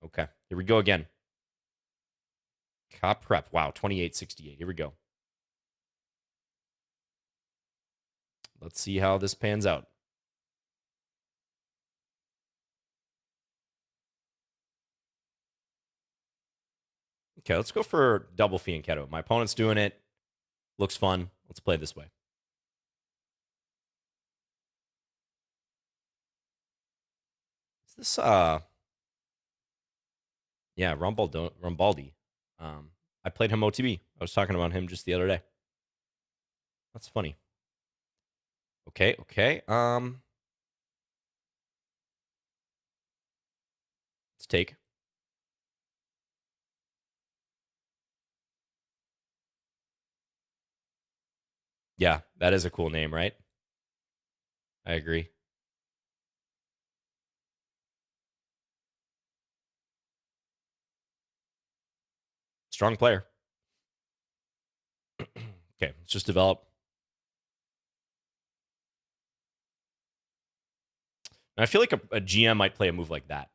Okay, here we go again. Cop prep. Wow, 2868. Here we go. Let's see how this pans out. Okay, let's go for double fianchetto. My opponent's doing it. Looks fun. Let's play this way. Is this yeah, Rambaldi. I played him OTB. I was talking about him just the other day. That's funny. Okay, okay. Let's take. Yeah, that is a cool name, right? I agree. Strong player. Okay, let's just develop. And I feel like a GM might play a move like that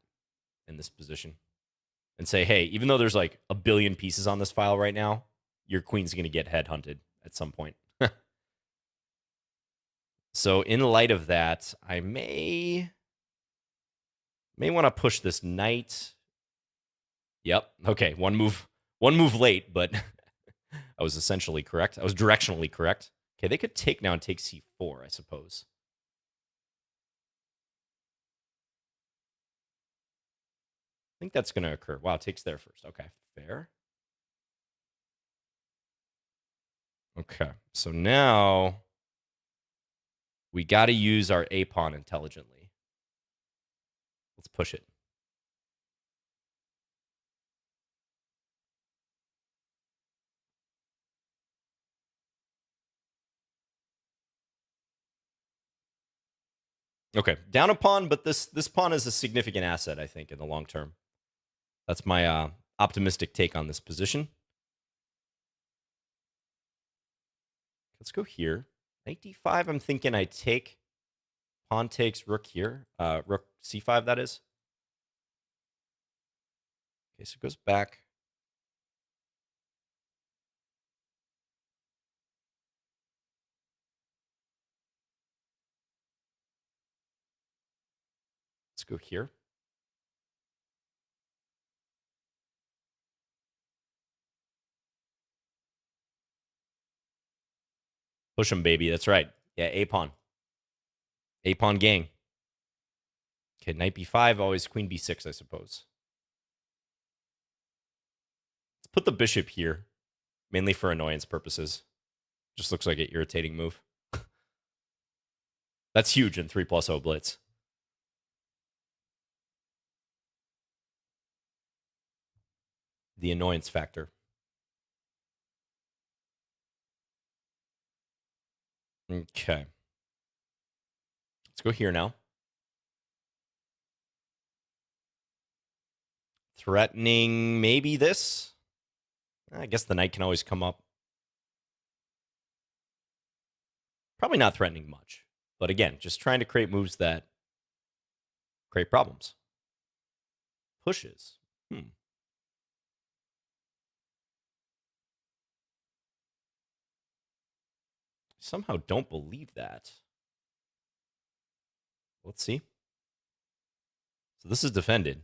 in this position and say, hey, even though there's like a billion pieces on this file right now, your queen's going to get headhunted at some point. So in light of that, I may want to push this knight. Yep. Okay, one move late, but I was essentially correct. I was directionally correct. Okay, they could take now and take c4, I suppose. I think that's going to occur. Wow, takes there first. Okay, fair. Okay, so now we got to use our a pawn intelligently. Let's push it. Okay, down a pawn, but this pawn is a significant asset, I think, in the long term. That's my optimistic take on this position. Let's go here. Knight d5, I'm thinking I take. Pawn takes rook here. Rook c5, that is. Okay, so it goes back. Let's go here. Push him, baby. That's right. Yeah, a pawn. A pawn gang. Okay, knight b5, always queen b6, I suppose. Let's put the bishop here, mainly for annoyance purposes. Just looks like an irritating move. That's huge in 3+0 blitz. The annoyance factor. Okay. Let's go here now. Threatening maybe this. I guess the knight can always come up. Probably not threatening much. But again, just trying to create moves that create problems. Pushes. Somehow don't believe that. Let's see. So this is defended.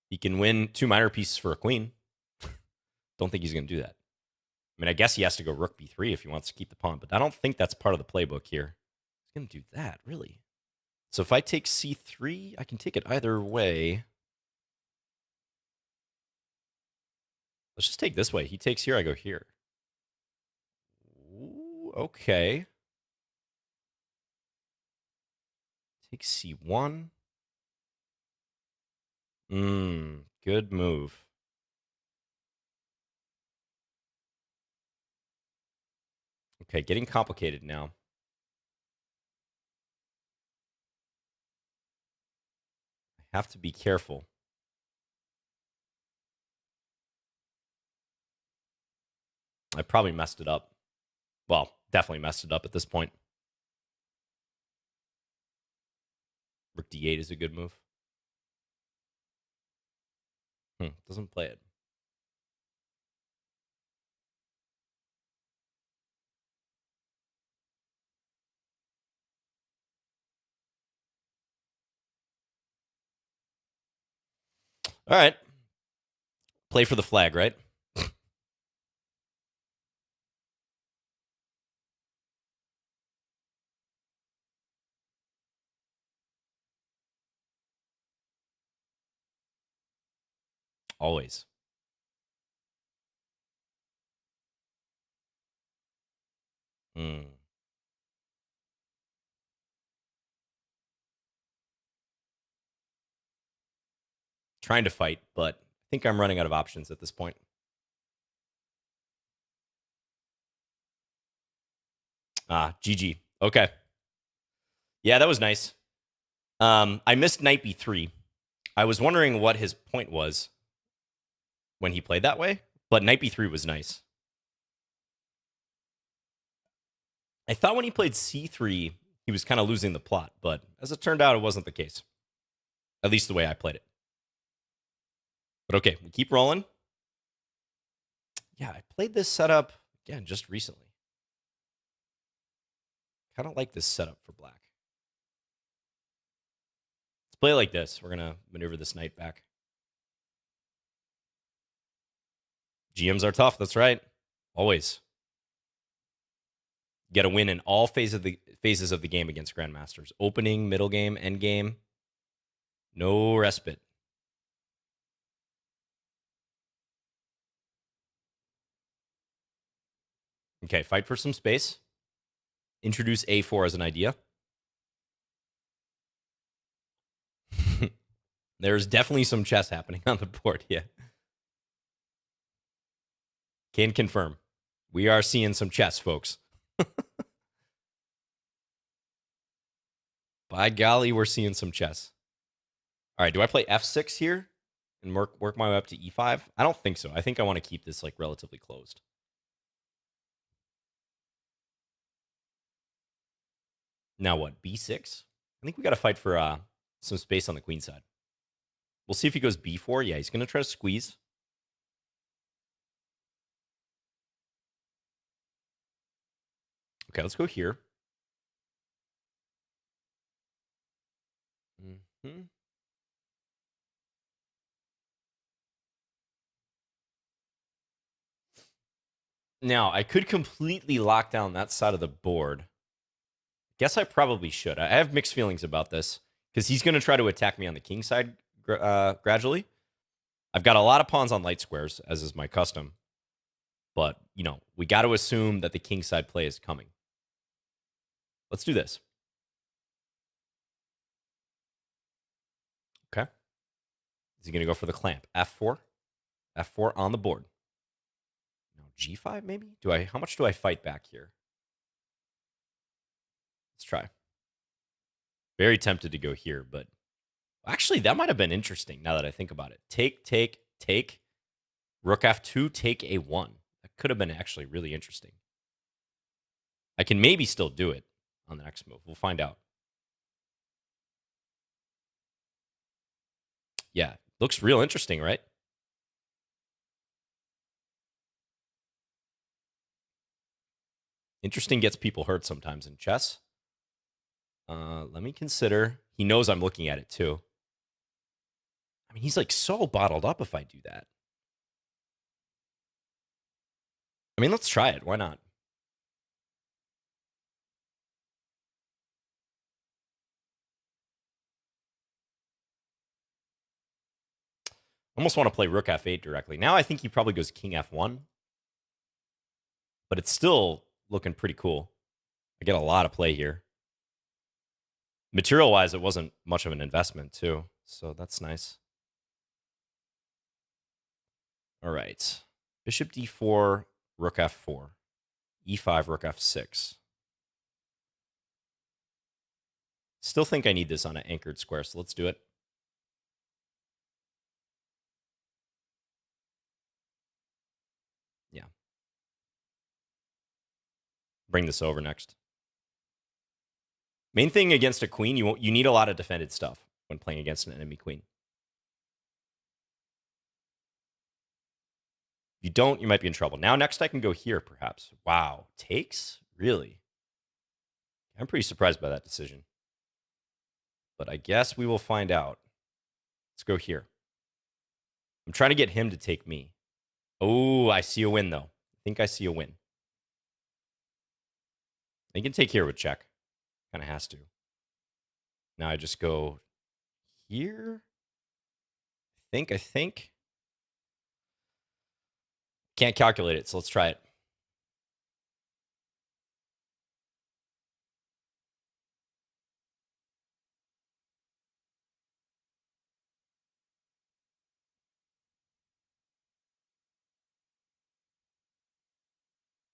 He can win 2 minor pieces for a queen. Don't think he's going to do that. I mean, I guess he has to go rook b3 if he wants to keep the pawn, but I don't think that's part of the playbook here. He's going to do that, really. So if I take c3, I can take it either way. Let's just take this way. He takes here, I go here. Ooh, okay. Take c1. Good move. Okay, getting complicated now. I have to be careful. I probably messed it up. Well, definitely messed it up at this point. Rook d8 is a good move. Doesn't play it. All right. Play for the flag, right? Always. Mm. Trying to fight, but I think I'm running out of options at this point. GG. Okay. Yeah, that was nice. I missed knight b3. I was wondering what his point was when he played that way, but knight b3 was nice. I thought when he played c3, he was kind of losing the plot, but as it turned out, it wasn't the case. At least the way I played it. But okay, we keep rolling. Yeah, I played this setup, again, just recently. Kind of like this setup for black. Let's play it like this. We're going to maneuver this knight back. GMs are tough. That's right. Always. Get a win in all phases of the game against grandmasters. Opening, middle game, end game. No respite. Okay, fight for some space. Introduce a4 as an idea. There's definitely some chess happening on the board. Yeah. Can confirm. We are seeing some chess, folks. By golly, we're seeing some chess. All right, do I play f6 here and work my way up to e5? I don't think so. I think I want to keep this like relatively closed. Now what? b6? I think we got to fight for some space on the queen side. We'll see if he goes b4. Yeah, he's going to try to squeeze. Okay, let's go here. Mm-hmm. Now, I could completely lock down that side of the board. Guess I probably should. I have mixed feelings about this because he's going to try to attack me on the king side gradually. I've got a lot of pawns on light squares, as is my custom. But, we got to assume that the king side play is coming. Let's do this. Okay. Is he going to go for the clamp? F4? F4 on the board. No, G5 maybe? How much do I fight back here? Let's try. Very tempted to go here, but actually that might have been interesting now that I think about it. Take. Rook F2, take A1. That could have been actually really interesting. I can maybe still do it on the next move. We'll find out. Yeah, looks real interesting, right? Interesting gets people hurt sometimes in chess. Let me consider. He knows I'm looking at it too. I mean, he's like so bottled up if I do that. I mean, let's try it. Why not? Almost want to play Rook F8 directly. Now I think he probably goes King F1. But it's still looking pretty cool. I get a lot of play here. Material-wise, it wasn't much of an investment, too. So that's nice. All right. Bishop d4, rook f4. e5, rook f6. Still think I need this on an anchored square, so let's do it. Yeah. Bring this over next. Main thing against a queen, you need a lot of defended stuff when playing against an enemy queen. If you don't, you might be in trouble. Now, next I can go here, perhaps. Wow. Takes? Really? I'm pretty surprised by that decision. But I guess we will find out. Let's go here. I'm trying to get him to take me. Oh, I see a win, though. I think I see a win. He can take here with check. Kind of has to. Now I just go here. I think. Can't calculate it, so let's try it.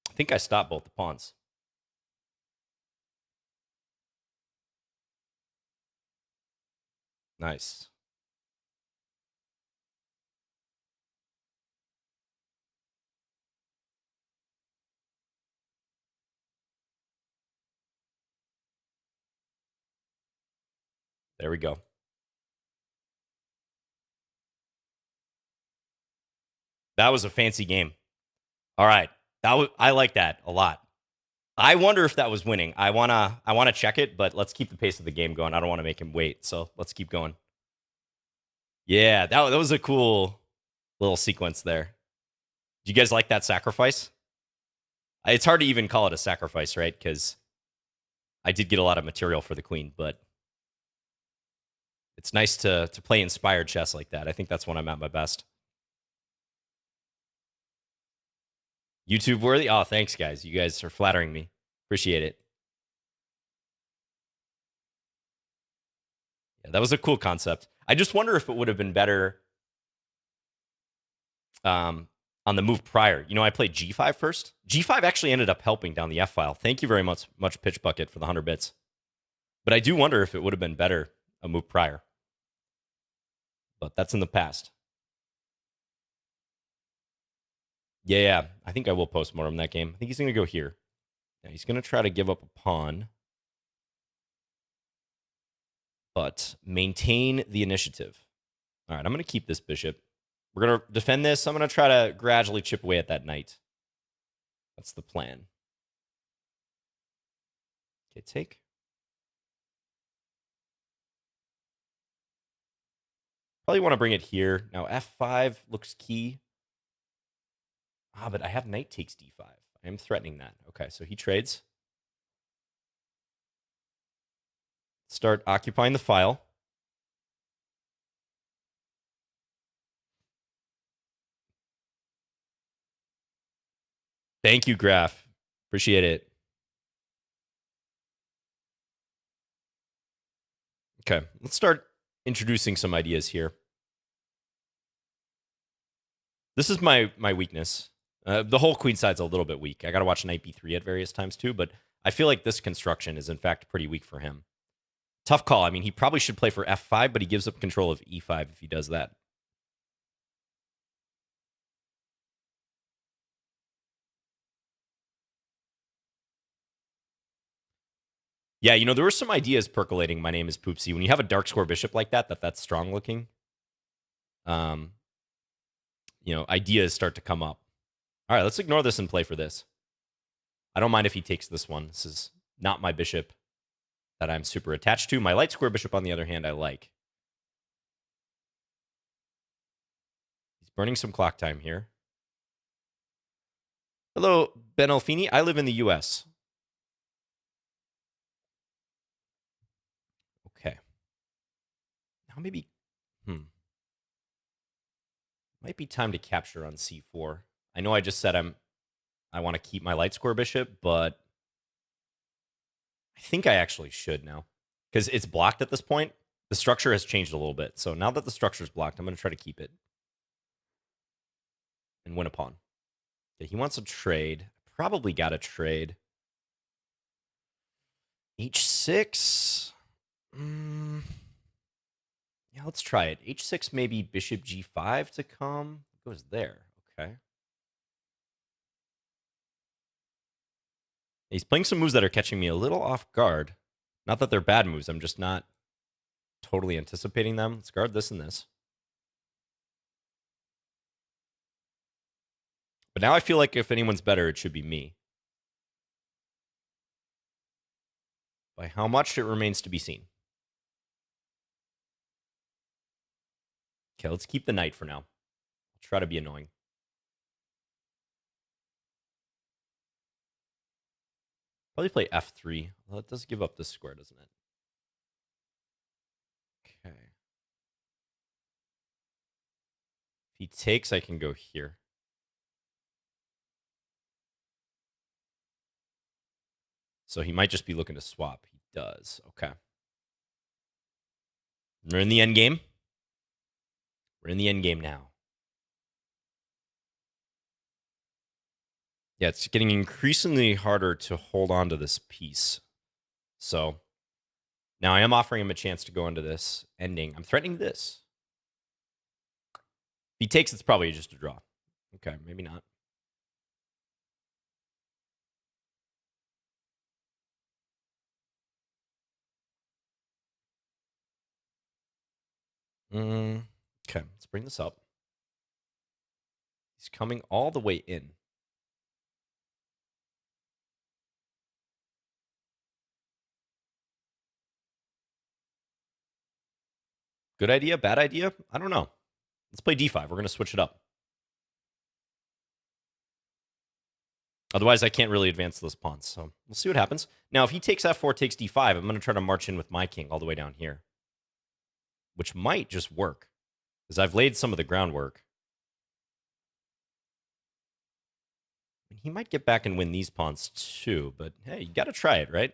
I think I stopped both the pawns. Nice. There we go. That was a fancy game. All right. I like that a lot. I wonder if that was winning. I wanna check it, but let's keep the pace of the game going. I don't want to make him wait, so let's keep going. Yeah, that was a cool little sequence there. Do you guys like that sacrifice? It's hard to even call it a sacrifice, right? Because I did get a lot of material for the queen, but it's nice to play inspired chess like that. I think that's when I'm at my best. YouTube worthy? Oh, thanks, guys. You guys are flattering me. Appreciate it. Yeah, that was a cool concept. I just wonder if it would have been better on the move prior. I played G5 first. G5 actually ended up helping down the F file. Thank you very much, Pitch Bucket, for the 100 bits. But I do wonder if it would have been better a move prior. But that's in the past. Yeah. I think I will post more on that game. I think he's going to go here. Now he's going to try to give up a pawn, but maintain the initiative. All right, I'm going to keep this bishop. We're going to defend this. I'm going to try to gradually chip away at that knight. That's the plan. Okay, take. Probably want to bring it here. Now, F5 looks key. But I have knight takes D5. I am threatening that. Okay, so he trades. Start occupying the file. Thank you, Graph. Appreciate it. Okay, let's start introducing some ideas here. This is my weakness. The whole queen side's a little bit weak. I got to watch knight b3 at various times too, but I feel like this construction is in fact pretty weak for him. Tough call. I mean, he probably should play for f5, but he gives up control of e5 if he does that. Yeah, there were some ideas percolating. My name is Poopsie. When you have a dark square bishop like that's strong looking, ideas start to come up. All right, let's ignore this and play for this. I don't mind if he takes this one. This is not my bishop that I'm super attached to. My light square bishop, on the other hand, I like. He's burning some clock time here. Hello, Ben Alfini. I live in the US. Okay. Now maybe, might be time to capture on c4. I know I just said I want to keep my light square bishop, but I think I actually should now because it's blocked at this point. The structure has changed a little bit. So now that the structure is blocked, I'm going to try to keep it and win a pawn. Okay, he wants a trade. Probably got a trade. H6. Yeah, let's try it. H6, maybe bishop G5 to come. It goes there. Okay. He's playing some moves that are catching me a little off guard. Not that they're bad moves. I'm just not totally anticipating them. Let's guard this and this. But now I feel like if anyone's better, it should be me. By how much, it remains to be seen. Okay, let's keep the knight for now. I'll try to be annoying. Probably play f3. Well, it does give up this square, doesn't it? Okay. If he takes, I can go here. So he might just be looking to swap. He does. Okay. We're in the end game. We're in the end game now. Yeah, it's getting increasingly harder to hold on to this piece. So now I am offering him a chance to go into this ending. I'm threatening this. If he takes, it's probably just a draw. Okay, maybe not. Okay, let's bring this up. He's coming all the way in. Good idea? Bad idea? I don't know. Let's play d5. We're going to switch it up. Otherwise, I can't really advance those pawns. So we'll see what happens. Now, if he takes f4, takes d5, I'm going to try to march in with my king all the way down here, which might just work because I've laid some of the groundwork. He might get back and win these pawns too, but hey, you got to try it, right?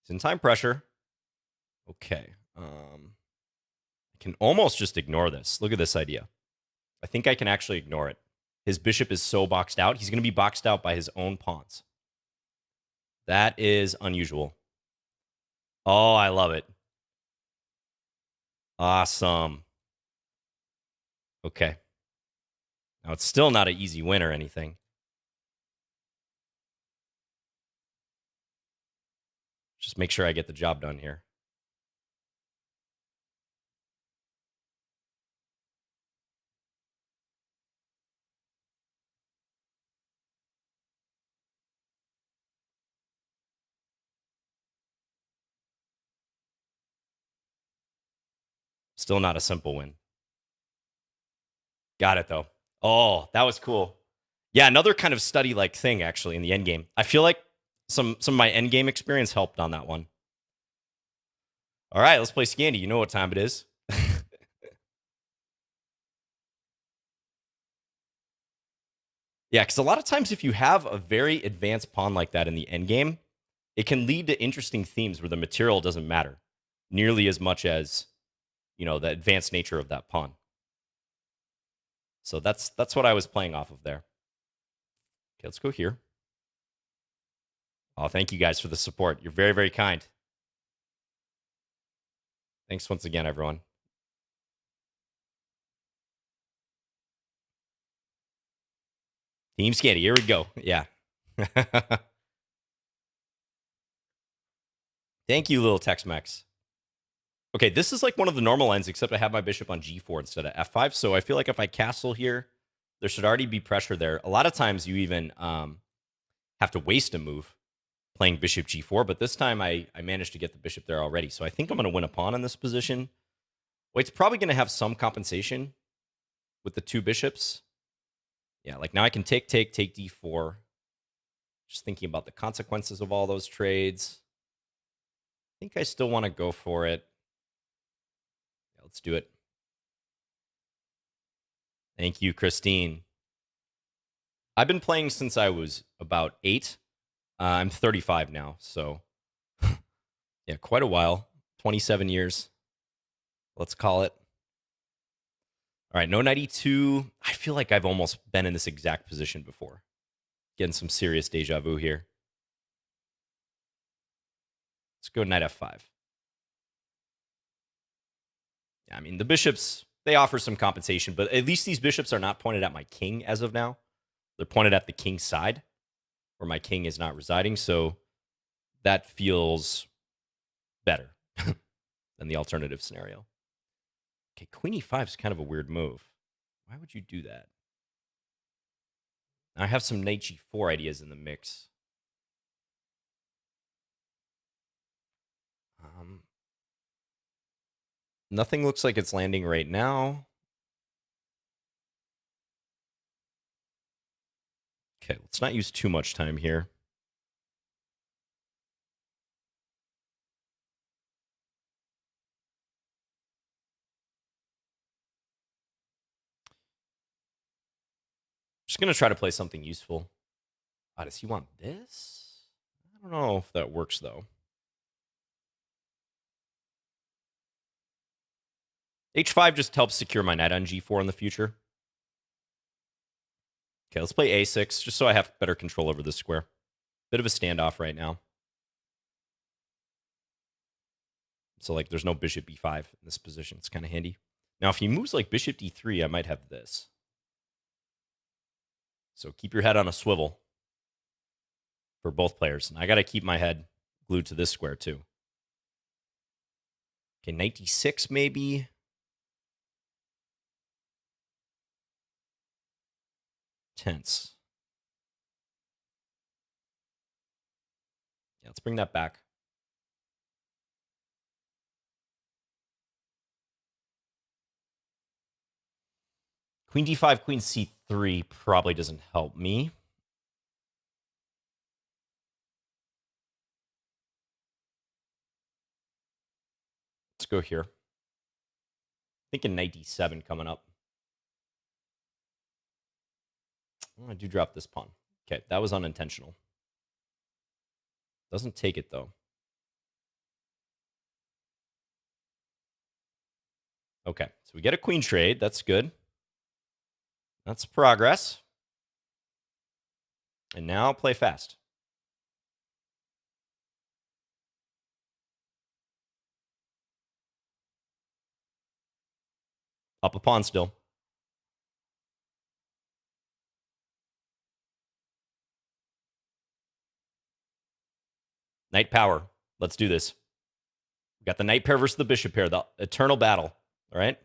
It's in time pressure. Okay. I can almost just ignore this. Look at this idea. I think I can actually ignore it. His bishop is so boxed out. He's going to be boxed out by his own pawns. That is unusual. Oh, I love it. Awesome. Okay. Now, it's still not an easy win or anything. Just make sure I get the job done here. Still not a simple win. Got it, though. Oh, that was cool. Yeah, another kind of study-like thing, actually, in the endgame. I feel like some of my endgame experience helped on that one. All right, let's play Scandi. You know what time it is. Yeah, because a lot of times if you have a very advanced pawn like that in the endgame, it can lead to interesting themes where the material doesn't matter nearly as much as, the advanced nature of that pawn. So that's what I was playing off of there. Okay, let's go here. Oh, thank you guys for the support. You're very, very kind. Thanks once again, everyone. Team Scandi, here we go. Yeah. Thank you, little Tex-Mex. Okay, this is like one of the normal lines, except I have my bishop on g4 instead of f5. So I feel like if I castle here, there should already be pressure there. A lot of times you even have to waste a move playing bishop g4, but this time I managed to get the bishop there already. So I think I'm going to win a pawn in this position. White's probably going to have some compensation with the two bishops. Yeah, like now I can take d4. Just thinking about the consequences of all those trades. I think I still want to go for it. Yeah, let's do it. Thank you, Christine. I've been playing since I was about 8. I'm 35 now, so yeah, quite a while. 27 years. Let's call it. All right, no 92. I feel like I've almost been in this exact position before. Getting some serious deja vu here. Let's go knight f5. Yeah, I mean, the bishops, they offer some compensation, but at least these bishops are not pointed at my king as of now. They're pointed at the king's side, where my king is not residing. So that feels better than the alternative scenario. Okay, queen e5 is kind of a weird move. Why would you do that? I have some knight g4 ideas in the mix. Nothing looks like it's landing right now. Okay, let's not use too much time here. Just going to try to play something useful. Oh, does he want this? I don't know if that works, though. h5 just helps secure my knight on g4 in the future. Okay, let's play a6, just so I have better control over this square. Bit of a standoff right now. So, like, there's no bishop b5 in this position. It's kind of handy. Now, if he moves like bishop d3, I might have this. So keep your head on a swivel for both players. And I got to keep my head glued to this square, too. Okay, knight d6, maybe. Tense. Yeah, let's bring that back. Queen d5, queen c3 probably doesn't help me. Let's go here. Thinking knight d7 coming up. Oh, I do drop this pawn. Okay, that was unintentional. Doesn't take it, though. Okay, so we get a queen trade. That's good. That's progress. And now play fast. Up a pawn still. Knight power. Let's do this. We got the knight pair versus the bishop pair, the eternal battle. All right.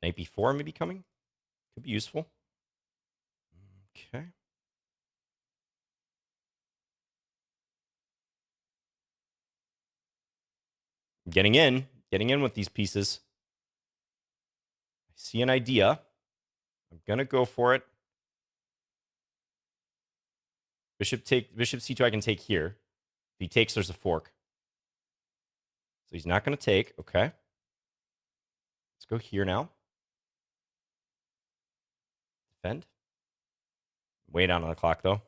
Knight b4 maybe coming. Could be useful. Okay. Getting in with these pieces. I see an idea. I'm gonna go for it. Bishop c2 I can take here. If he takes, there's a fork. So he's not gonna take. Okay. Let's go here now. Defend. Way down on the clock though.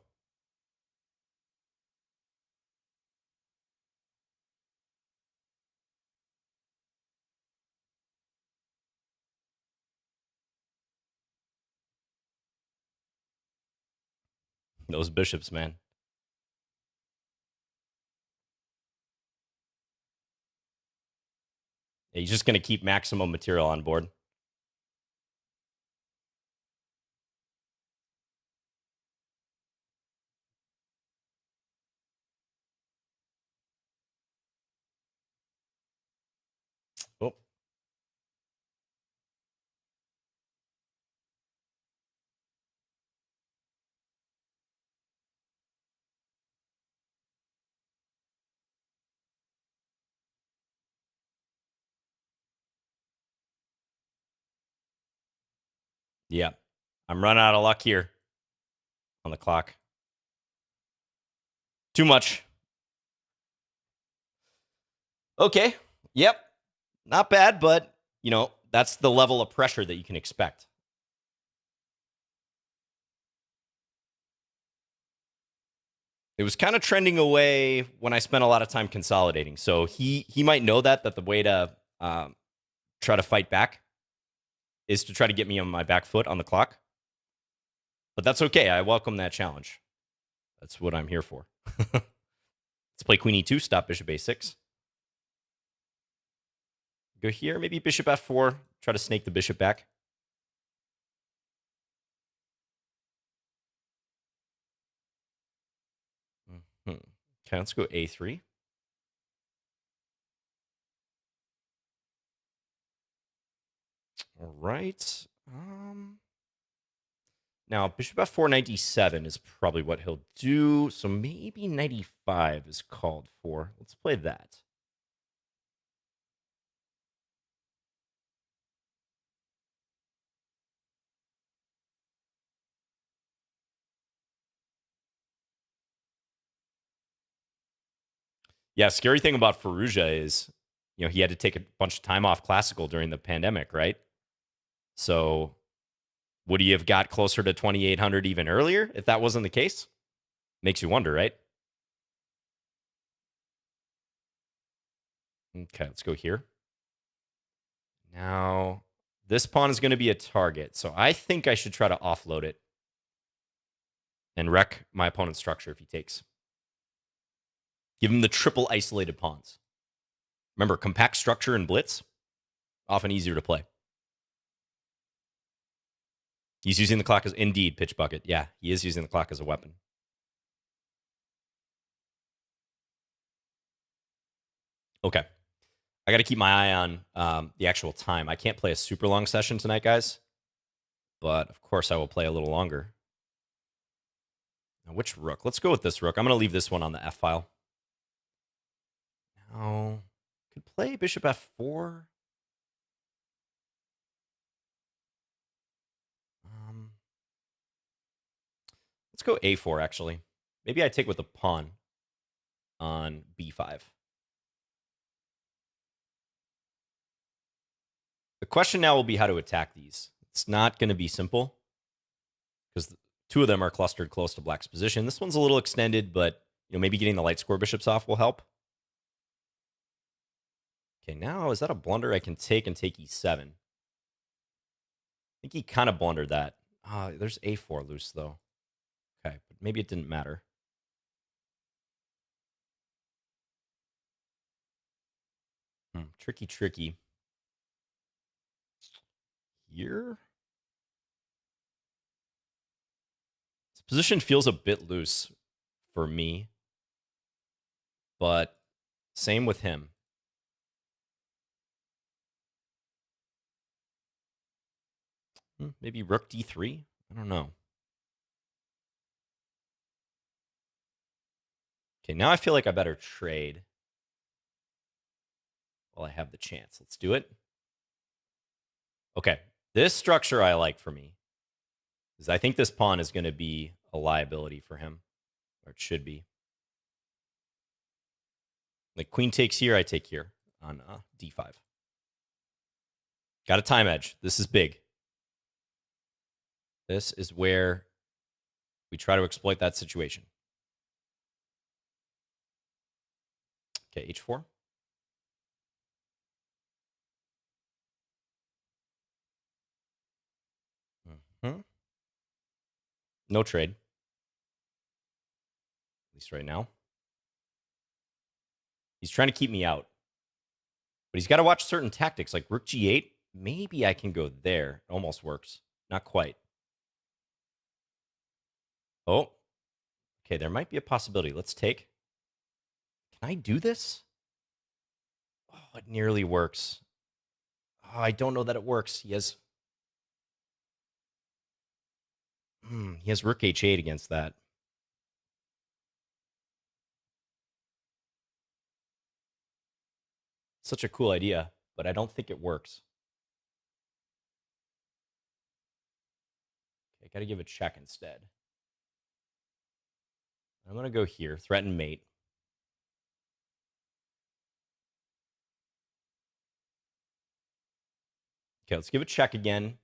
Those bishops, man. Yeah, he's just gonna keep maximum material on board. Oh. Yeah. I'm running out of luck here on the clock. Too much. Okay. Yep. Not bad, but, that's the level of pressure that you can expect. It was kind of trending away when I spent a lot of time consolidating. So he might know that the way to try to fight back is to try to get me on my back foot on the clock. But that's okay. I welcome that challenge. That's what I'm here for. Let's play queen e2, stop bishop a6. Go here, maybe bishop f4. Try to snake the bishop back. Okay, let's go a3. All right. Now, bishop f4, knight d7 is probably what he'll do. So maybe knight e5 is called for. Let's play that. Yeah, scary thing about Faruja is, he had to take a bunch of time off classical during the pandemic, right? So would he have got closer to 2,800 even earlier if that wasn't the case? Makes you wonder, right? Okay, let's go here. Now, this pawn is going to be a target, so I think I should try to offload it and wreck my opponent's structure if he takes. Give him the triple isolated pawns. Remember, compact structure and blitz, often easier to play. He's using the clock as, indeed, pitch bucket. Yeah, he is using the clock as a weapon. Okay. I got to keep my eye on the actual time. I can't play a super long session tonight, guys. But, of course, I will play a little longer. Now, which rook? Let's go with this rook. I'm going to leave this one on the F file. Now, could play bishop f4. Let's go a4, actually. Maybe I take with the pawn on b5. The question now will be how to attack these. It's not going to be simple because two of them are clustered close to black's position. This one's a little extended, but maybe getting the light square bishops off will help. Okay, now is that a blunder I can take and take e7? I think he kind of blundered that. There's a4 loose, though. Okay, but maybe it didn't matter. Tricky, tricky. Here? This position feels a bit loose for me, but same with him. Maybe rook d3? I don't know. Okay, now I feel like I better trade while I have the chance. Let's do it. Okay, this structure I like for me because I think this pawn is going to be a liability for him, or it should be. Like queen takes here, I take here on d5. Got a time edge. This is big. This is where we try to exploit that situation. Okay, h4. No trade, at least right now. He's trying to keep me out. But he's got to watch certain tactics, like rook g8. Maybe I can go there. It almost works. Not quite. Oh, okay, there might be a possibility. Let's take. Can I do this? Oh, it nearly works. Oh, I don't know that it works. He has rook h8 against that. Such a cool idea, but I don't think it works. Okay, got to give a check instead. I'm going to go here, threaten mate. Okay, let's give a check again.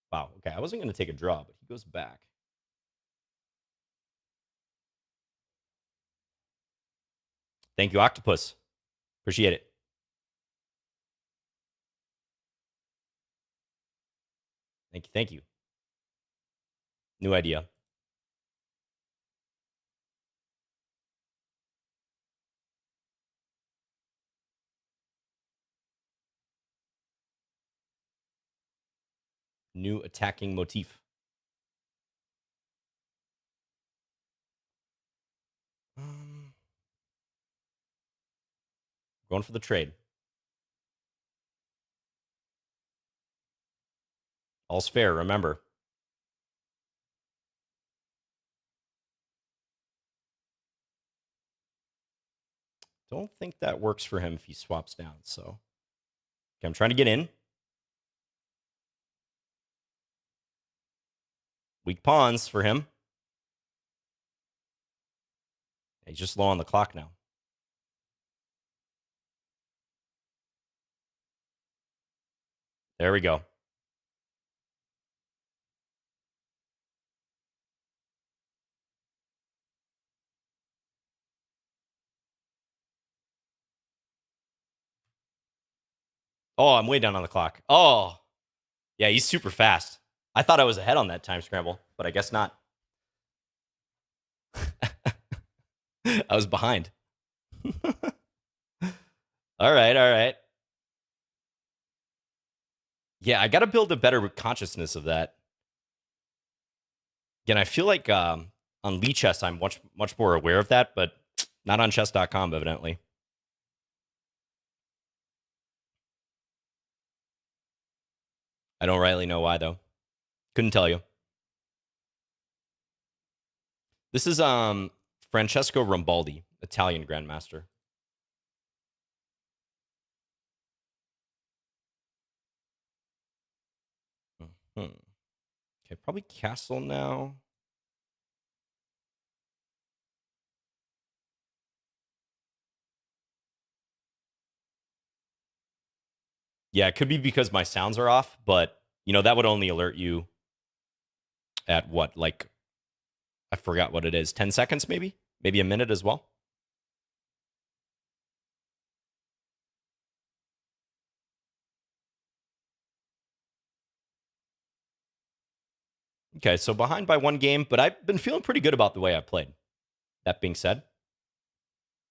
Wow, okay, I wasn't going to take a draw, but he goes back. Thank you, Octopus. Appreciate it. Thank you, thank you. New idea. new attacking motif. Going for the trade. All's fair, remember. Don't think that works for him if he swaps down, so. Okay, I'm trying to get in. Weak pawns for him. He's just low on the clock now. There we go. Oh, I'm way down on the clock. Oh, yeah, he's super fast. I thought I was ahead on that time scramble, but I guess not. I was behind. All right, all right. Yeah, I got to build a better consciousness of that. Again, I feel like on Lee Chess, I'm much more aware of that, but not on chess.com, evidently. I don't rightly know why, though. Couldn't tell you. This is Francesco Rambaldi, Italian grandmaster. Mm-hmm. Okay, probably castle now. Yeah, it could be because my sounds are off, but that would only alert you at what, like, I forgot what it is, 10 seconds maybe? Maybe a minute as well. Okay, so behind by one game, but I've been feeling pretty good about the way I played. That being said,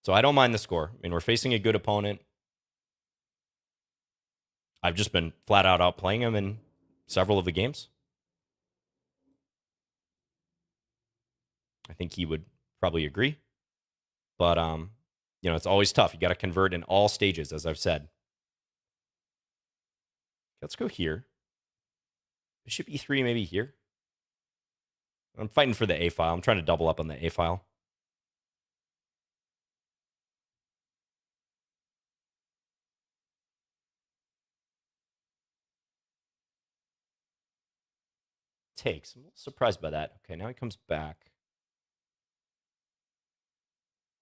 so I don't mind the score. I mean, we're facing a good opponent. I've just been flat out outplaying him in several of the games. I think he would probably agree. But it's always tough. You got to convert in all stages, as I've said. Let's go here. Bishop e3, maybe here. I'm fighting for the A file. I'm trying to double up on the A file. Takes. I'm a little surprised by that. Okay, now he comes back.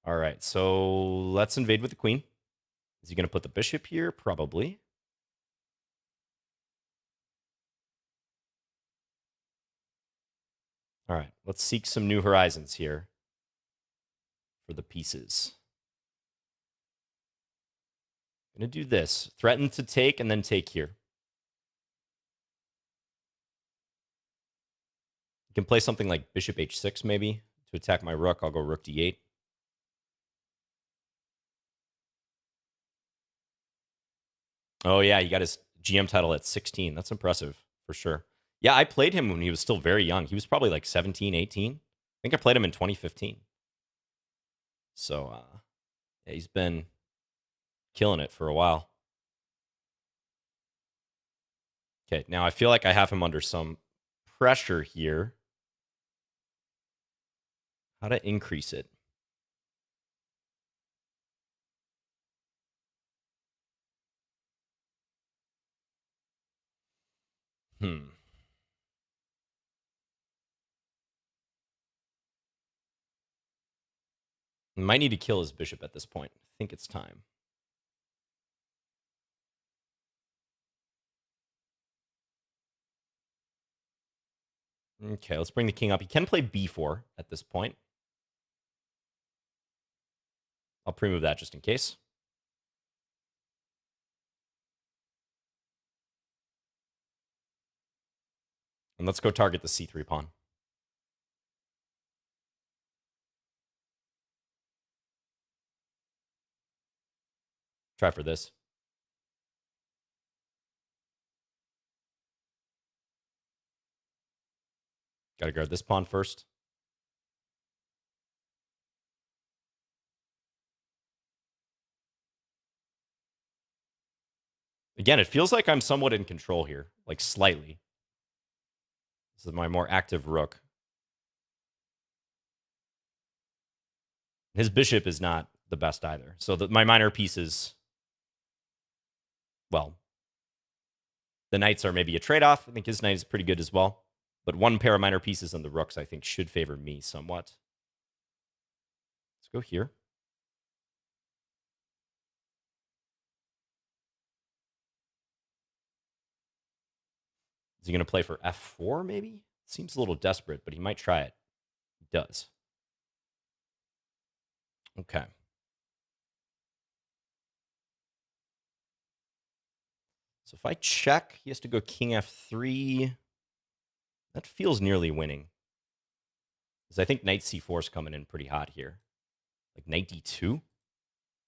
All right, so let's invade with the queen. Is he going to put the bishop here? Probably. All right, let's seek some new horizons here for the pieces. I'm going to do this. Threaten to take and then take here. You can play something like bishop h6 maybe to attack my rook. I'll go rook d8. Oh, yeah, he got his GM title at 16. That's impressive, for sure. Yeah, I played him when he was still very young. He was probably like 17, 18. I think I played him in 2015. So, yeah, he's been killing it for a while. Okay, now I feel like I have him under some pressure here. How to increase it? Hmm. Might need to kill his bishop at this point. I think it's time. Okay, let's bring the king up. He can play b4 at this point. I'll pre-move that just in case. And let's go target the c3 pawn. Try for this. Gotta guard this pawn first. Again, it feels like I'm somewhat in control here, like slightly. This is my more active rook. His bishop is not the best either. So my minor pieces, well, the knights are maybe a trade-off. I think his knight is pretty good as well. But one pair of minor pieces and the rooks, I think, should favor me somewhat. Let's go here. Is he going to play for f4, maybe? Seems a little desperate, but he might try it. He does. Okay. So if I check, he has to go king f3. That feels nearly winning. Because I think knight c4 is coming in pretty hot here. Like knight d2?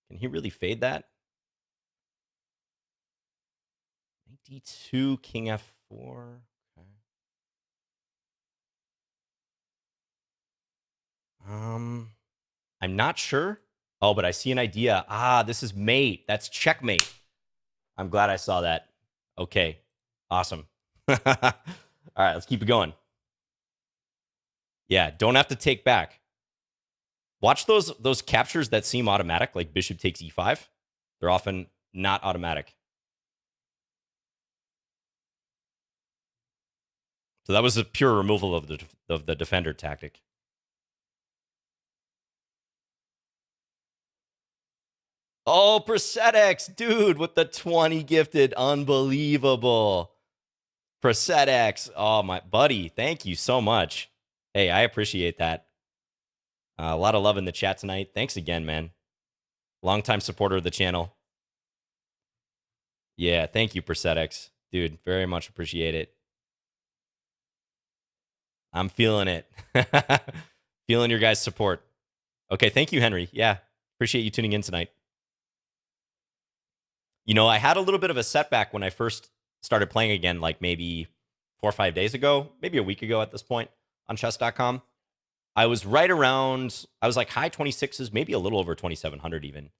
Can he really fade that? Knight d2, king f4. Okay. I'm not sure. Oh, but I see an idea. Ah, this is mate. That's checkmate. I'm glad I saw that. Okay. Awesome. All right, let's keep it going. Yeah, don't have to take back. Watch those captures that seem automatic, like bishop takes e5. They're often not automatic. So that was a pure removal of the defender tactic. Oh, prosthetics, dude, with the 20 gifted. Unbelievable. Prosthetics. Oh, my buddy. Thank you so much. Hey, I appreciate that. A lot of love in the chat tonight. Thanks again, man. Longtime supporter of the channel. Yeah, thank you, prosthetics. Dude, very much appreciate it. I'm feeling it. Feeling your guys' support. Okay, thank you, Henry. Yeah, appreciate you tuning in tonight. You know, I had a little bit of a setback when I first started playing again, like maybe 4 or 5 days ago, maybe a week ago at this point on chess.com. I was right around, I was like high 26s, maybe a little over 2,700 even.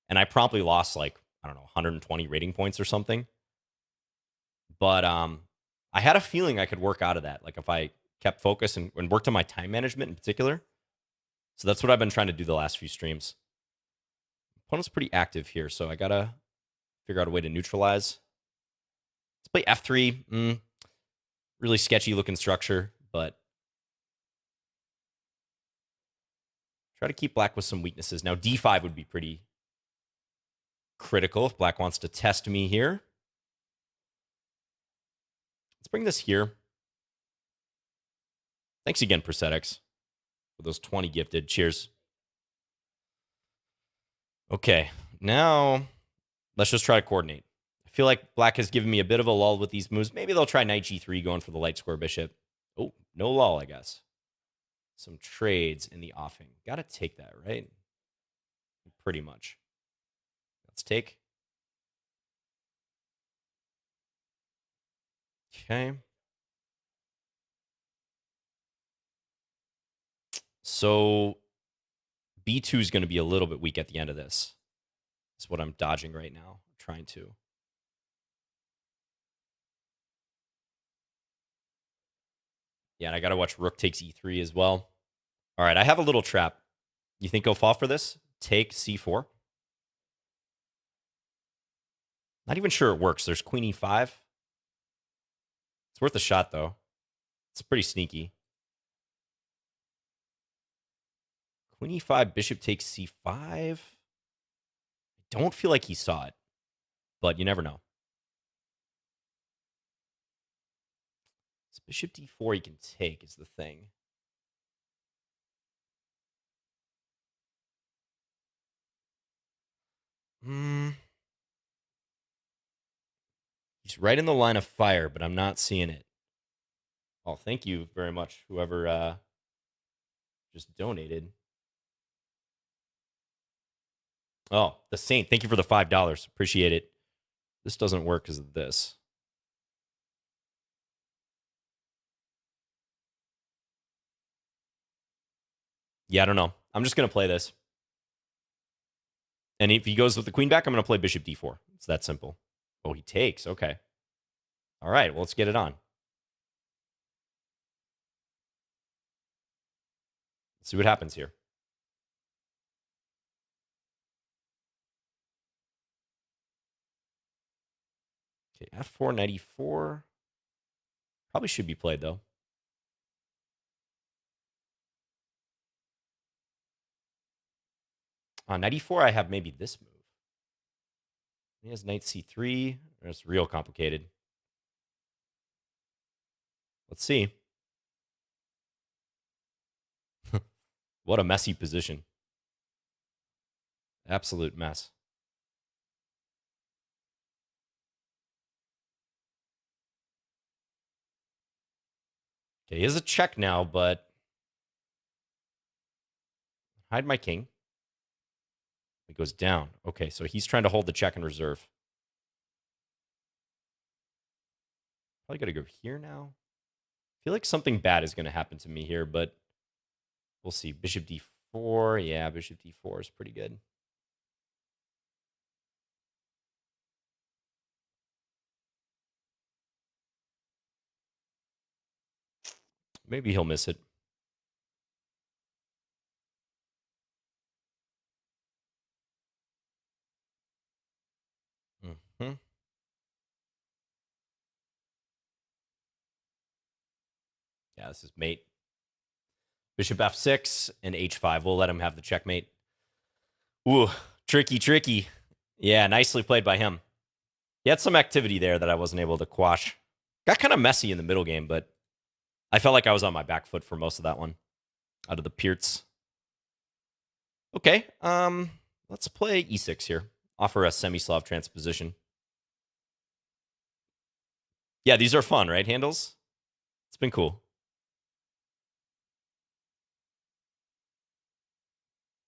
And I promptly lost like, I don't know, 120 rating points or something. But I had a feeling I could work out of that. Like if I kept focus and worked on my time management in particular. So that's what I've been trying to do the last few streams. Opponent's pretty active here, so I gotta figure out a way to neutralize. Let's play f3. Really sketchy looking structure, but try to keep black with some weaknesses. Now d5 would be pretty critical if black wants to test me here. Let's bring this here. Thanks again, prosthetics, for those 20 gifted. Cheers. Okay, now let's just try to coordinate. I feel like black has given me a bit of a lull with these moves. Maybe they'll try knight g3 going for the light square bishop. Oh, no lull, I guess. Some trades in the offing. Got to take that, right? Pretty much. Let's take. Okay. So b2 is going to be a little bit weak at the end of this. That's what I'm dodging right now. Trying to. Yeah, and I got to watch rook takes e3 as well. All right, I have a little trap. You think he'll fall for this? Take c4. Not even sure it works. There's queen e5. It's worth a shot, though. It's pretty sneaky. Queen e5, bishop takes c5. I don't feel like he saw it, but you never know. This bishop d4 he can take is the thing. He's right in the line of fire, but I'm not seeing it. Oh, thank you very much, whoever just donated. Oh, the Saint, thank you for the $5. Appreciate it. This doesn't work because of this. Yeah, I don't know. I'm just going to play this. And if he goes with the queen back, I'm going to play bishop d4. It's that simple. Oh, he takes. Okay. All right, well, let's get it on. Let's see what happens here. Okay, f4, knight e4. Probably should be played, though. On knight e4, I have maybe this move. He has knight c3. It's real complicated. Let's see. What a messy position. Absolute mess. Okay, he has a check now, but hide my king. He goes down. Okay, so he's trying to hold the check in reserve. Probably got to go here now. I feel like something bad is going to happen to me here, but we'll see. Bishop d4. Yeah, bishop d4 is pretty good. Maybe he'll miss it. Mm-hmm. Yeah, this is mate. Bishop f6 and h5. We'll let him have the checkmate. Ooh, tricky, tricky. Yeah, nicely played by him. He had some activity there that I wasn't able to quash. Got kind of messy in the middle game, but I felt like I was on my back foot for most of that one. Out of the Pirts. Okay, let's play e6 here. Offer a semi-Slav transposition. Yeah, these are fun, right, handles? It's been cool.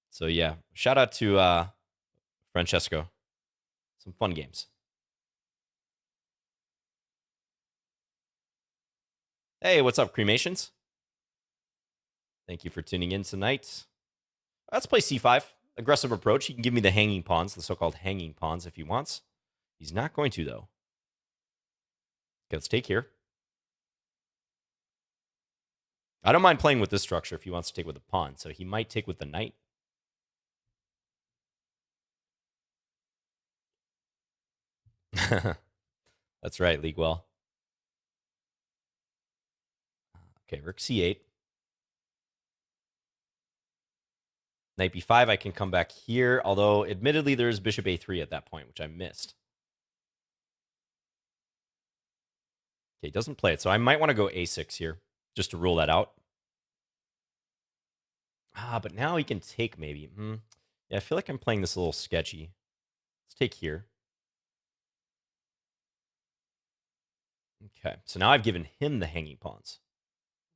So yeah, shout out to Francesco. Some fun games. Hey, what's up, Cremations? Thank you for tuning in tonight. Let's play c5. Aggressive approach. He can give me the hanging pawns, the so-called hanging pawns, if he wants. He's not going to, though. Okay, let's take here. I don't mind playing with this structure if he wants to take with a pawn. So he might take with the knight. That's right, League well. Okay, rook c8. Knight b5, I can come back here. Although, admittedly, there's bishop a3 at that point, which I missed. Okay, he doesn't play it. So I might want to go a6 here, just to rule that out. But now he can take maybe. Yeah, I feel like I'm playing this a little sketchy. Let's take here. Okay, so now I've given him the hanging pawns.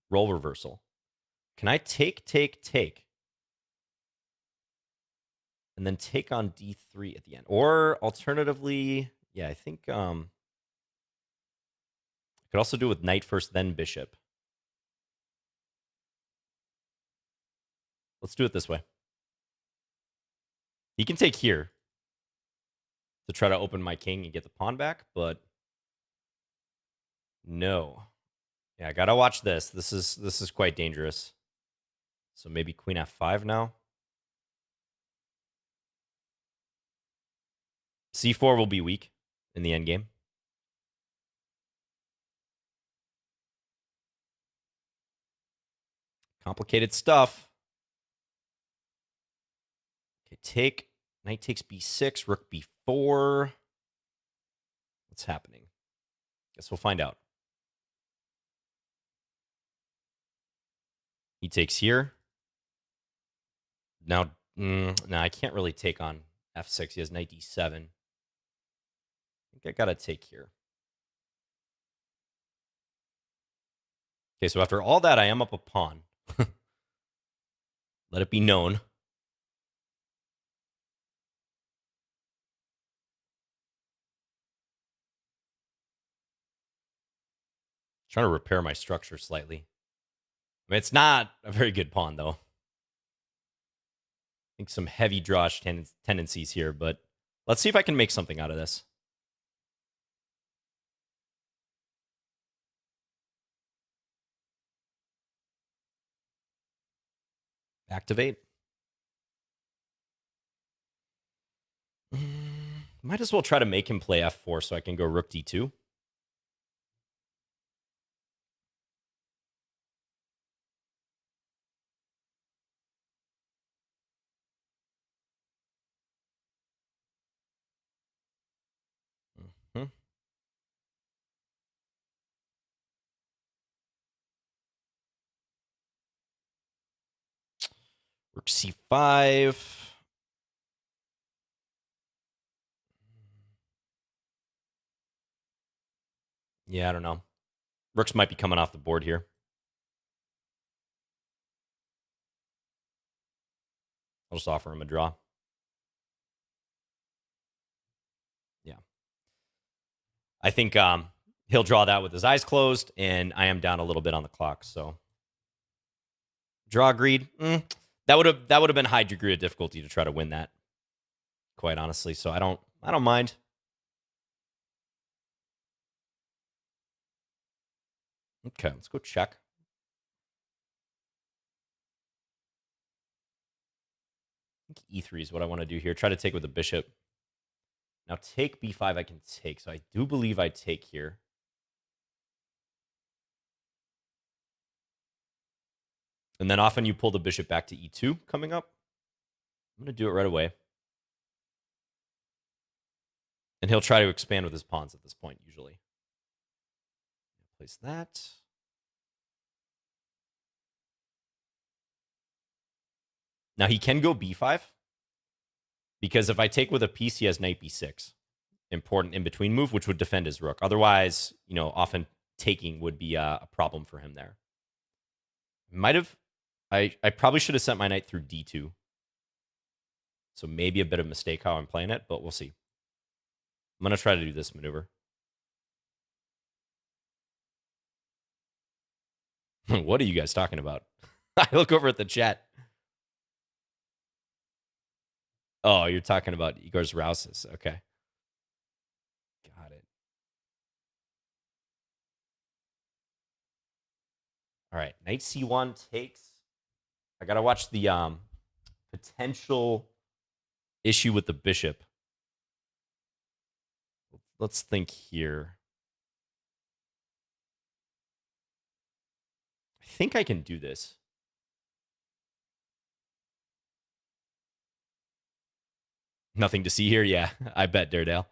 Role reversal. Can I take, and then take on d3 at the end? Or alternatively, yeah, I think I could also do it with knight first, then bishop. Let's do it this way. He can take here to try to open my king and get the pawn back, but no. Yeah, I gotta watch this. This is quite dangerous. So maybe queen f5 now. c4 will be weak in the endgame. Complicated stuff. Okay, take. Knight takes b6, rook b4. What's happening? Guess we'll find out. He takes here. Now, no, I can't really take on f6. He has knight d7. I think I gotta take here. Okay, so after all that, I am up a pawn. Let it be known. Trying to repair my structure slightly. I mean, it's not a very good pawn, though. think some heavy drawish tendencies here, but let's see if I can make something out of this. Activate. Might as well try to make him play f4 so I can go rook d2. Mm-hmm. Rook c5. Yeah, I don't know. Rooks might be coming off the board here. I'll just offer him a draw. Yeah. I think he'll draw that with his eyes closed, and I am down a little bit on the clock. So draw agreed. That would have been a high degree of difficulty to try to win that, quite honestly. So I don't mind. Okay, let's go check. I think e3 is what I want to do here. Try to take with the bishop. Now take b5 I can take. So I do believe I take here. And then often you pull the bishop back to e2 coming up. I'm going to do it right away. And he'll try to expand with his pawns at this point, usually. Place that. Now he can go b5. Because if I take with a piece, he has knight b6. Important in-between move, which would defend his rook. Otherwise, often taking would be a problem for him there. Might have... I probably should have sent my knight through d2. So maybe a bit of a mistake how I'm playing it, but we'll see. I'm going to try to do this maneuver. What are you guys talking about? I look over at the chat. Oh, you're talking about Igor's Rouses. Okay. Got it. All right. Knight c1 takes. I got to watch the potential issue with the bishop. Let's think here. I think I can do this. Nothing to see here? Yeah, I bet, Daredale.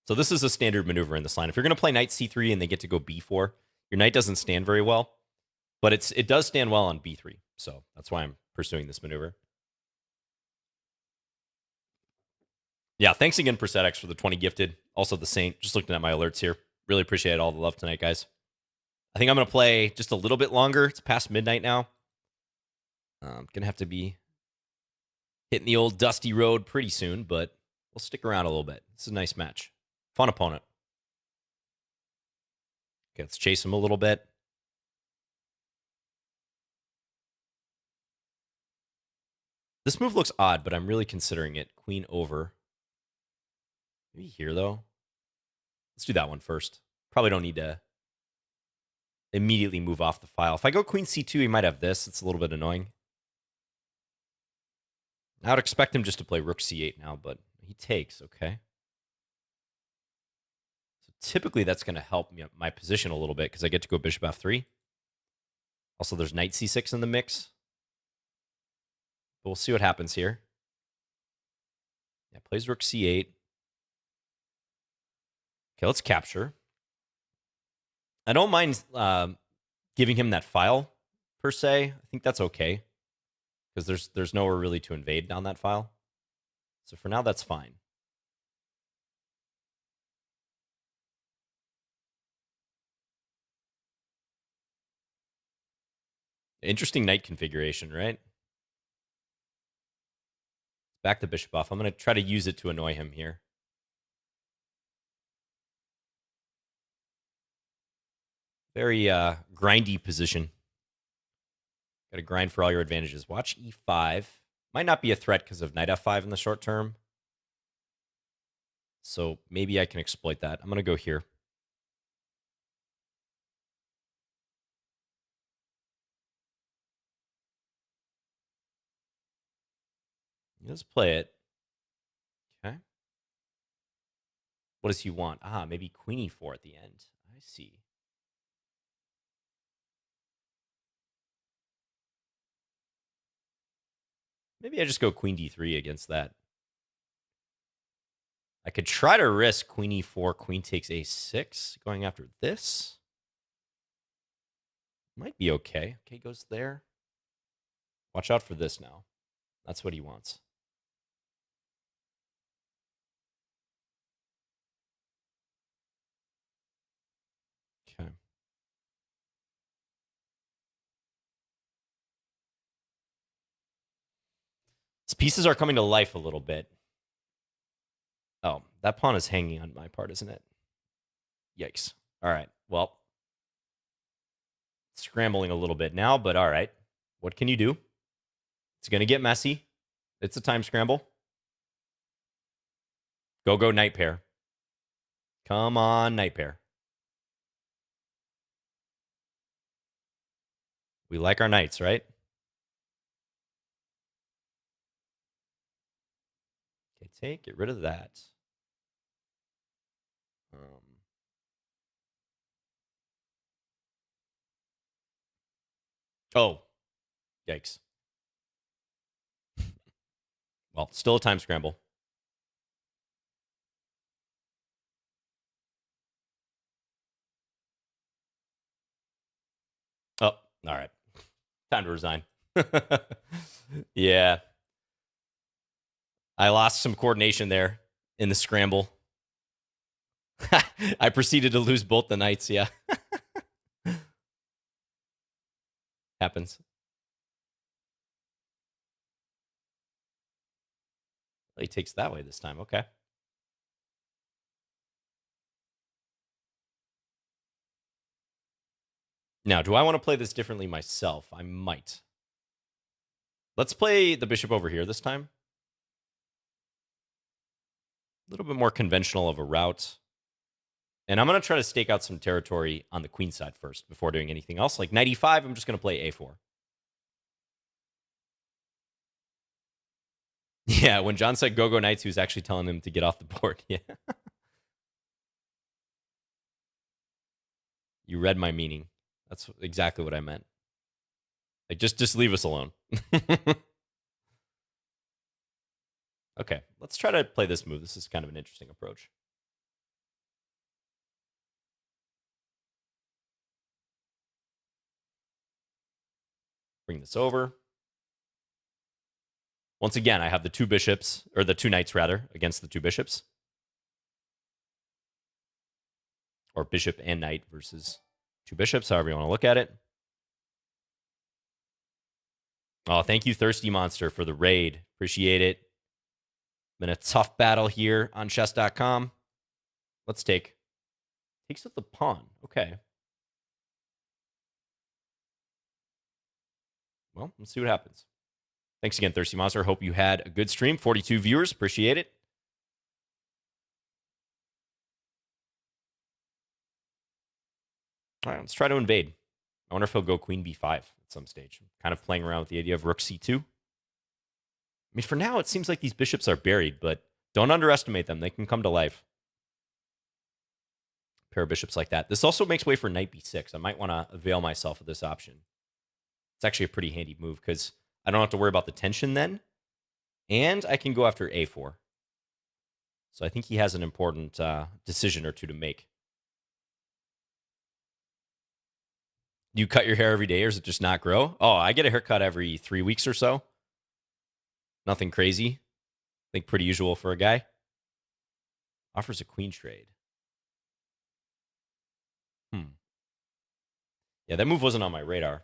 So this is a standard maneuver in this line. If you're going to play knight c3 and they get to go b4, your knight doesn't stand very well. But it does stand well on b3. So that's why I'm pursuing this maneuver. Yeah, thanks again, Persedex, for the 20 gifted. Also, the Saint. Just looking at my alerts here. Really appreciate all the love tonight, guys. I think I'm going to play just a little bit longer. It's past midnight now. I'm going to have to be hitting the old dusty road pretty soon, but we'll stick around a little bit. This is a nice match. Fun opponent. Okay, let's chase him a little bit. This move looks odd, but I'm really considering it. Queen over. Maybe here, though. Let's do that one first. Probably don't need to immediately move off the file. If I go queen c2, he might have this. It's a little bit annoying. I would expect him just to play rook c8 now, but he takes, okay. So typically that's going to help me my position a little bit because I get to go bishop f3. Also, there's knight c6 in the mix. But we'll see what happens here. Yeah, plays rook c8. Okay, let's capture. I don't mind giving him that file, per se. I think that's okay. Because there's nowhere really to invade down that file. So for now, that's fine. Interesting knight configuration, right? Back the bishop off. I'm going to try to use it to annoy him here. Very grindy position. Got to grind for all your advantages. Watch e5. Might not be a threat because of knight f5 in the short term. So maybe I can exploit that. I'm going to go here. Let's play it. Okay. What does he want? Ah, maybe queen e4 at the end. I see. Maybe I just go queen d3 against that. I could try to risk queen e4, queen takes a6, going after this. Might be okay. Okay, goes there. Watch out for this now. That's what he wants. Okay. His pieces are coming to life a little bit. Oh, that pawn is hanging on my part, isn't it? Yikes. All right. Well, scrambling a little bit now, but all right. What can you do? It's going to get messy. It's a time scramble. Go, knight pair. Come on, knight pair. We like our knights, right? Okay, take, get rid of that. Oh, yikes. Well, still a time scramble. Oh, all right. Time to resign. Yeah. I lost some coordination there in the scramble. I proceeded to lose both the knights, yeah. Happens. He takes that way this time. Okay. Now, do I want to play this differently myself? I might. Let's play the bishop over here this time. A little bit more conventional of a route. And I'm going to try to stake out some territory on the queen side first before doing anything else. Like knight e5, I'm just going to play a4. Yeah, when John said go knights, he was actually telling him to get off the board. Yeah. You read my meaning. That's exactly what I meant. Like, just leave us alone. Okay, let's try to play this move. This is kind of an interesting approach. Bring this over. Once again, I have the two bishops, or the two knights, rather, against the two bishops. Or bishop and knight versus two bishops, however you want to look at it. Oh, thank you, Thirsty Monster, for the raid. Appreciate it. Been a tough battle here on chess.com. Let's take. Takes with the pawn. Okay. Well, let's see what happens. Thanks again, Thirsty Monster. Hope you had a good stream. 42 viewers. Appreciate it. All right, let's try to invade. I wonder if he'll go queen b5 at some stage. I'm kind of playing around with the idea of rook c2. I mean, for now, it seems like these bishops are buried, but don't underestimate them. They can come to life. Pair of bishops like that. This also makes way for knight b6. I might want to avail myself of this option. It's actually a pretty handy move because I don't have to worry about the tension then. And I can go after a4. So I think he has an important decision or two to make. Do you cut your hair every day or does it just not grow? Oh, I get a haircut every 3 weeks or so. Nothing crazy. I think pretty usual for a guy. Offers a queen trade. Yeah, that move wasn't on my radar.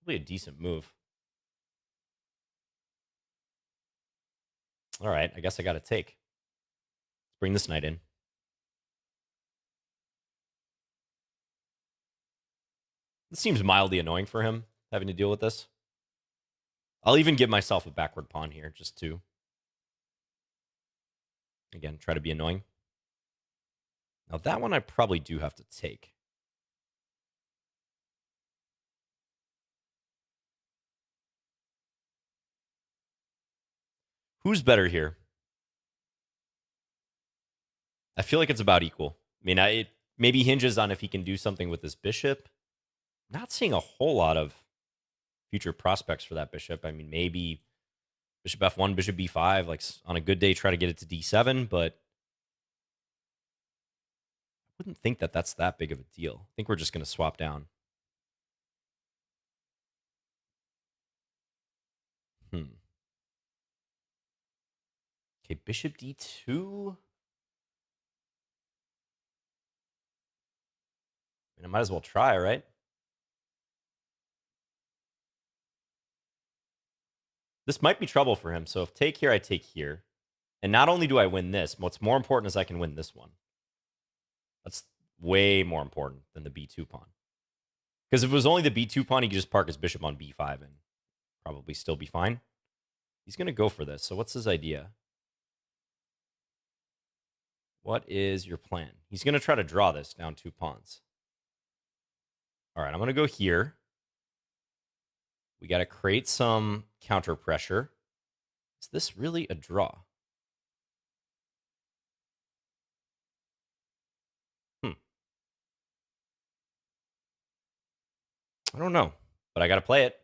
Probably a decent move. All right, I guess I got to take. Bring this knight in. This seems mildly annoying for him, having to deal with this. I'll even give myself a backward pawn here, just to, again, try to be annoying. Now, that one I probably do have to take. Who's better here? I feel like it's about equal. I mean, it maybe hinges on if he can do something with this bishop. Not seeing a whole lot of future prospects for that bishop. I mean, maybe bishop f1, bishop b5, like on a good day, try to get it to d7, but I wouldn't think that that's that big of a deal. I think we're just going to swap down. Okay, bishop d2. I mean, I might as well try, right? This might be trouble for him. So if take here, I take here. And not only do I win this, what's more important is I can win this one. That's way more important than the b2 pawn. Because if it was only the b2 pawn, he could just park his bishop on b5 and probably still be fine. He's going to go for this. So what's his idea? What is your plan? He's going to try to draw this down 2 pawns. All right, I'm going to go here. We got to create some counter pressure. Is this really a draw? I don't know, but I got to play it.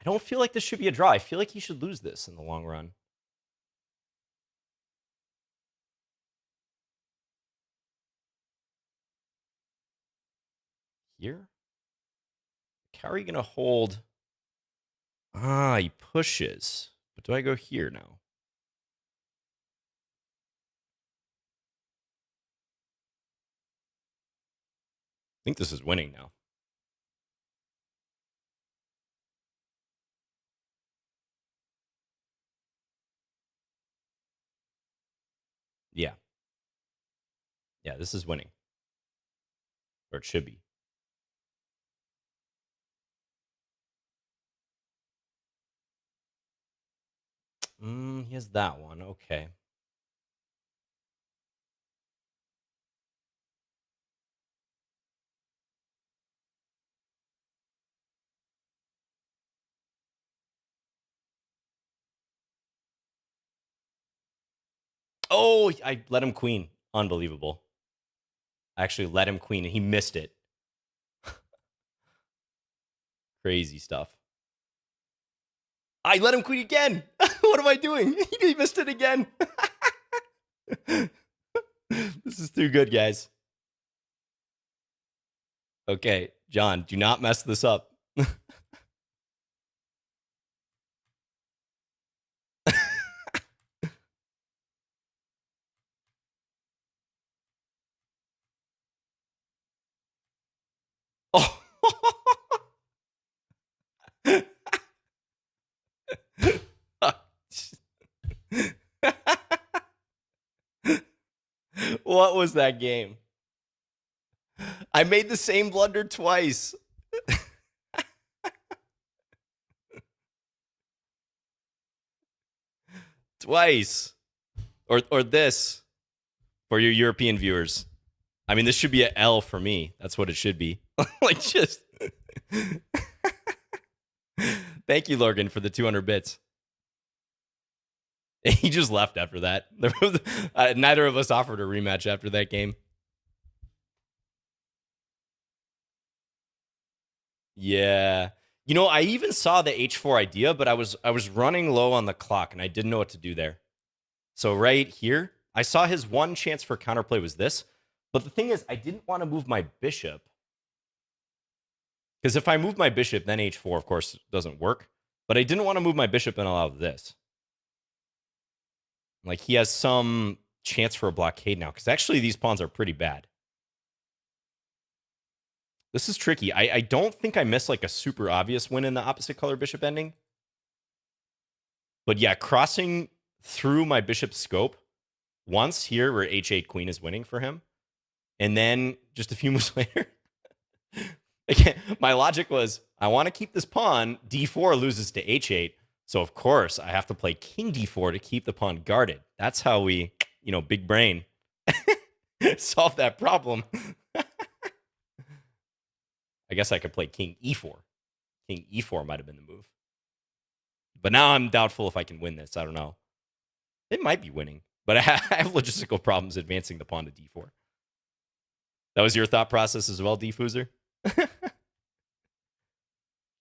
I don't feel like this should be a draw. I feel like he should lose this in the long run. Here? How are you going to hold? Ah, he pushes. But do I go here now? I think this is winning now. Yeah. Yeah, this is winning. Or it should be. He has that one. Okay. Oh, I let him queen. Unbelievable. I actually let him queen, and he missed it. Crazy stuff. I let him queen again. What am I doing? He missed it again. This is too good, guys. Okay, John, do not mess this up. Oh. What was that game? I made the same blunder twice. Twice. Or this for your European viewers. I mean, this should be an L for me. That's what it should be. Like, just. Thank you, Lorgan, for the 200 bits. He just left after that. Neither of us offered a rematch after that game. Yeah. You know, I even saw the h4 idea, but I was running low on the clock, and I didn't know what to do there. So right here, I saw his one chance for counterplay was this. But the thing is, I didn't want to move my bishop. Because if I move my bishop, then h4, of course, doesn't work. But I didn't want to move my bishop and allow this. Like, he has some chance for a blockade now. Because actually, these pawns are pretty bad. This is tricky. I don't think I missed, like, a super obvious win in the opposite color bishop ending. But yeah, crossing through my bishop's scope once here where h8 queen is winning for him. And then just a few moves later, again, my logic was I want to keep this pawn. D4 loses to h8. So, of course, I have to play king d4 to keep the pawn guarded. That's how we, big brain, solve that problem. I guess I could play king e4. King e4 might have been the move. But now I'm doubtful if I can win this. I don't know. It might be winning, but I have logistical problems advancing the pawn to d4. That was your thought process as well, Diffuser?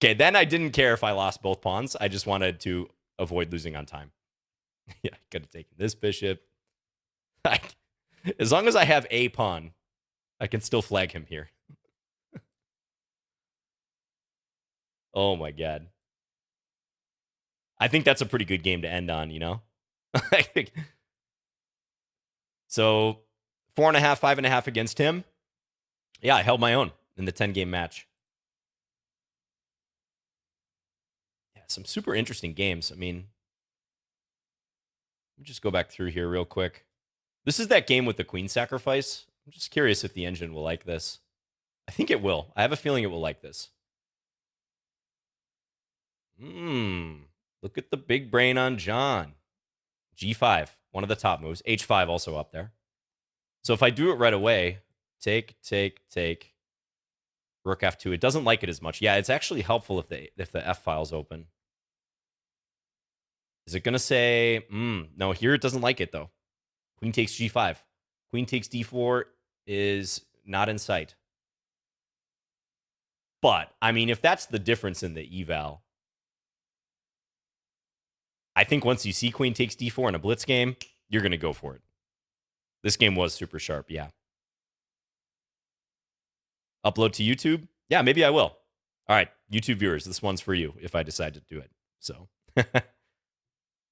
Okay, then I didn't care if I lost both pawns. I just wanted to avoid losing on time. Yeah, I could have taken this bishop. As long as I have a pawn, I can still flag him here. Oh my god. I think that's a pretty good game to end on, So 4.5, 5.5 against him. Yeah, I held my own in the 10-game match. Yeah, some super interesting games. I mean, let me just go back through here real quick. This is that game with the queen sacrifice. I'm just curious if the engine will like this. I think it will. I have a feeling it will like this. Look at the big brain on John. G5, one of the top moves. H5 also up there. So if I do it right away, take. Rook F2. It doesn't like it as much. Yeah, it's actually helpful if the F file's open. Is it going to say, no, here it doesn't like it, though. Queen takes G5. Queen takes D4 is not in sight. But, I mean, if that's the difference in the eval, I think once you see Queen takes D4 in a blitz game, you're going to go for it. This game was super sharp, yeah. Upload to YouTube? Yeah, maybe I will. All right, YouTube viewers, this one's for you if I decide to do it. So